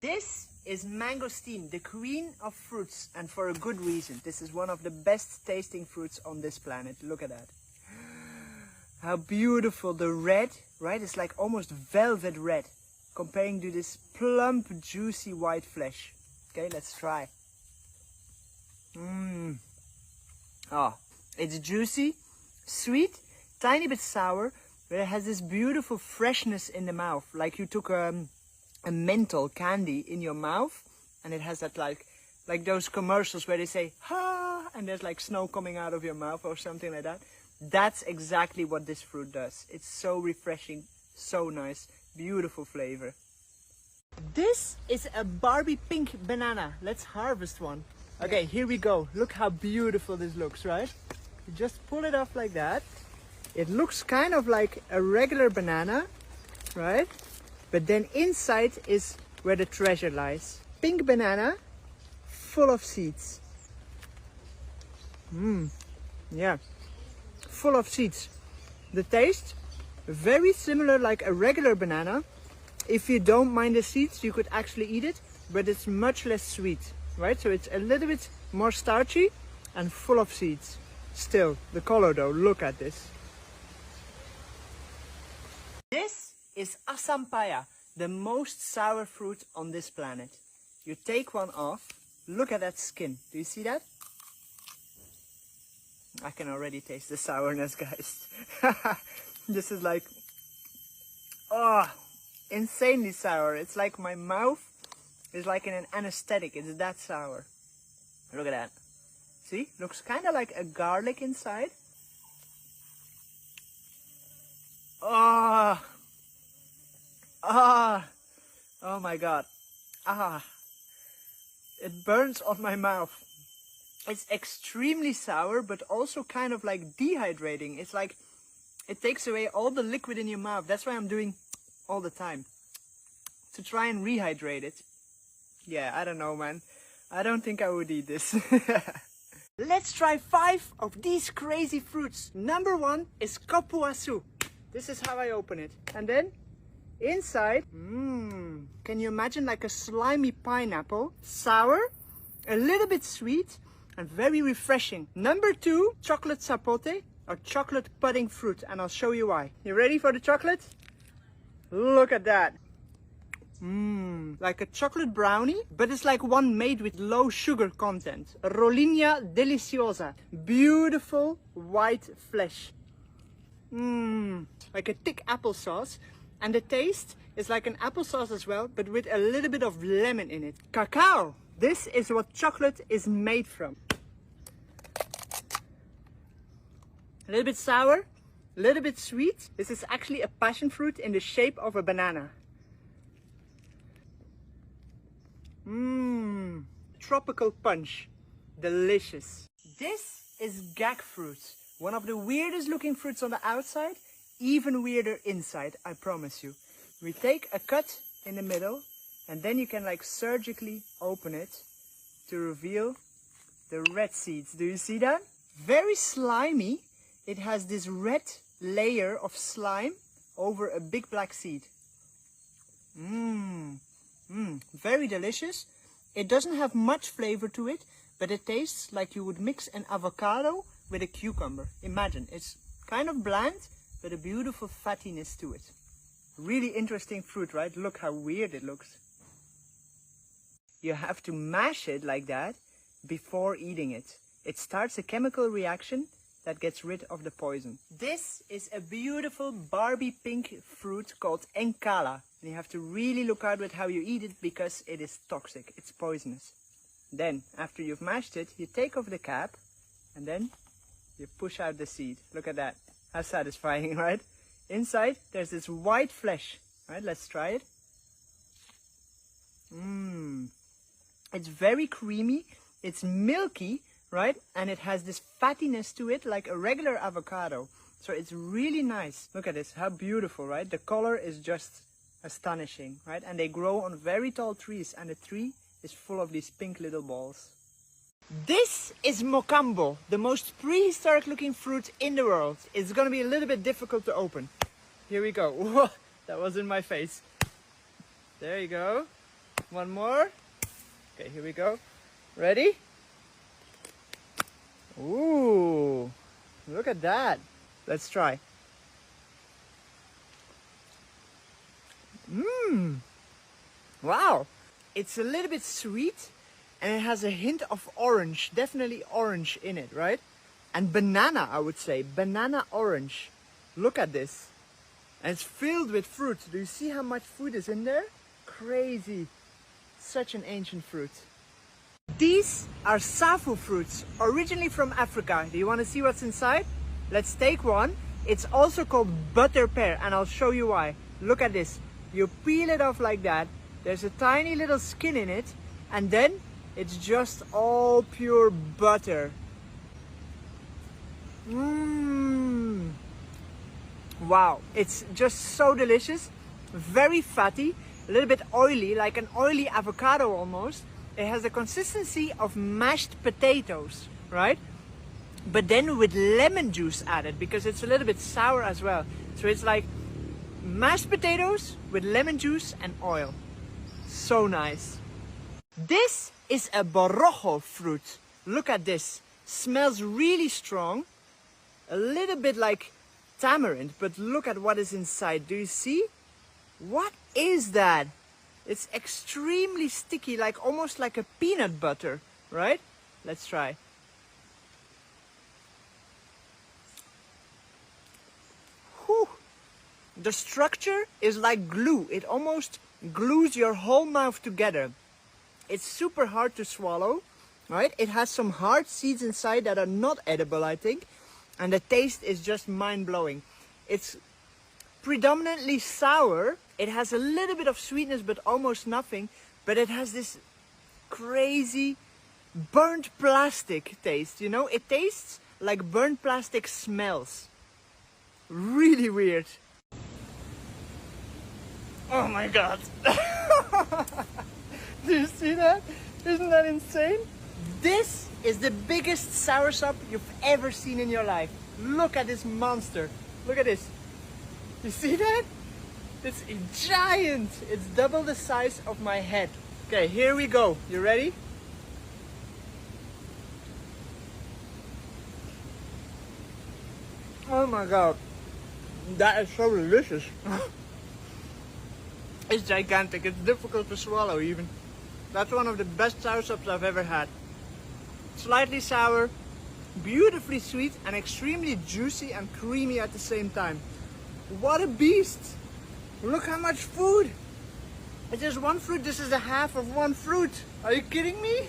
This is mangosteen, the queen of fruits, and for a good reason. This is one of the best tasting fruits on this planet. Look at that. How beautiful the red, right? It's like almost velvet red, comparing to this plump, juicy white flesh. Okay, let's try. Oh, it's juicy, sweet, tiny bit sour, but it has this beautiful freshness in the mouth, like you took a menthol candy in your mouth, and it has that like those commercials where they say, "Ha," and there's like snow coming out of your mouth or something like that. That's exactly what this fruit does. It's so refreshing, so nice, beautiful flavor. This is a Barbie pink banana. Let's harvest one. Okay, here we go. Look how beautiful this looks, right? You just pull it off like that. It looks kind of like a regular banana, right? But then inside is where the treasure lies. Pink banana, full of seeds. Yeah, full of seeds. The taste, very similar like a regular banana. If you don't mind the seeds, you could actually eat it, but it's much less sweet, right? So it's a little bit more starchy and full of seeds. Still, the color though, look at this. This is asampaya, the most sour fruit on this planet. You take one off, look at that skin. Do you see that? I can already taste the sourness, guys. This is like, oh, insanely sour. It's like my mouth is like in an anesthetic. It's that sour. Look at that. See? Looks kind of like a garlic inside. Oh, oh my God. It burns on my mouth. It's extremely sour, but also kind of like dehydrating. It's like it takes away all the liquid in your mouth. That's why I'm doing all the time, to try and rehydrate it. Yeah, I don't know, man. I don't think I would eat this. Let's try 5 of these crazy fruits. Number 1 is kapuasu. This is how I open it. And then inside, can you imagine like a slimy pineapple? Sour, a little bit sweet, and very refreshing. Number 2, chocolate sapote, or chocolate pudding fruit, and I'll show you why. You ready for the chocolate? Look at that. Like a chocolate brownie, but it's like one made with low sugar content. Rollinha deliciosa. Beautiful white flesh. Like a thick applesauce. And the taste is like an applesauce as well, but with a little bit of lemon in it. Cacao. This is what chocolate is made from. A little bit sour, a little bit sweet. This is actually a passion fruit in the shape of a banana. Tropical punch. Delicious. This is gag fruit. One of the weirdest looking fruits on the outside, even weirder inside, I promise you. We take a cut in the middle, and then you can like surgically open it to reveal the red seeds. Do you see that? Very slimy. It has this red layer of slime over a big black seed. Very delicious. It doesn't have much flavor to it, but it tastes like you would mix an avocado with a cucumber. Imagine, it's kind of bland, but a beautiful fattiness to it. Really interesting fruit, right? Look how weird it looks. You have to mash it like that before eating it. It starts a chemical reaction that gets rid of the poison. This is a beautiful Barbie pink fruit called encala. And you have to really look out with how you eat it because it is toxic, it's poisonous. Then, after you've mashed it, you take off the cap and then you push out the seed. Look at that, how satisfying, right? Inside, there's this white flesh, right? Let's try it. It's very creamy, it's milky, right? And it has this fattiness to it like a regular avocado. So it's really nice. Look at this, how beautiful, right? The color is just astonishing, right? And they grow on very tall trees, and the tree is full of these pink little balls. This is mocambo, the most prehistoric looking fruit in the world. It's gonna be a little bit difficult to open. Here we go. Whoa, that was in my face. There you go. One more. Okay, here we go. Ready? Ooh, look at that. Let's try. Mmm. Wow. It's a little bit sweet and it has a hint of orange, definitely orange in it, right? And banana, I would say, banana orange. Look at this. And it's filled with fruit. Do you see how much food is in there? Crazy. Such an ancient fruit. These are safu fruits, originally from Africa. Do you want to see what's inside? Let's take one. It's also called butter pear, and I'll show you why. Look at this. You peel it off like that. There's a tiny little skin in it, and then it's just all pure butter. Mmm. Wow, it's just so delicious. Very fatty, a little bit oily, like an oily avocado almost. It has the consistency of mashed potatoes, right? But then with lemon juice added, because it's a little bit sour as well. So it's like mashed potatoes with lemon juice and oil. So nice. This is a borrojo fruit. Look at this. Smells really strong. A little bit like tamarind, but look at what is inside. Do you see? What is that? It's extremely sticky, like almost like a peanut butter, right? Let's try. Whew. The structure is like glue. It almost glues your whole mouth together. It's super hard to swallow, right? It has some hard seeds inside that are not edible, I think. And the taste is just mind-blowing. It's predominantly sour. It has a little bit of sweetness, but almost nothing. But it has this crazy burnt plastic taste, you know? It tastes like burnt plastic smells. Really weird. Oh my God. Do you see that? Isn't that insane? This is the biggest soursop you've ever seen in your life. Look at this monster. Look at this. You see that? It's a giant. It's double the size of my head. Okay, here we go. You ready? Oh my God. That is so delicious. It's gigantic. It's difficult to swallow even. That's one of the best soursops I've ever had. Slightly sour, beautifully sweet, and extremely juicy and creamy at the same time. What a beast! Look how much food! It's just one fruit. This is a half of one fruit. Are you kidding me?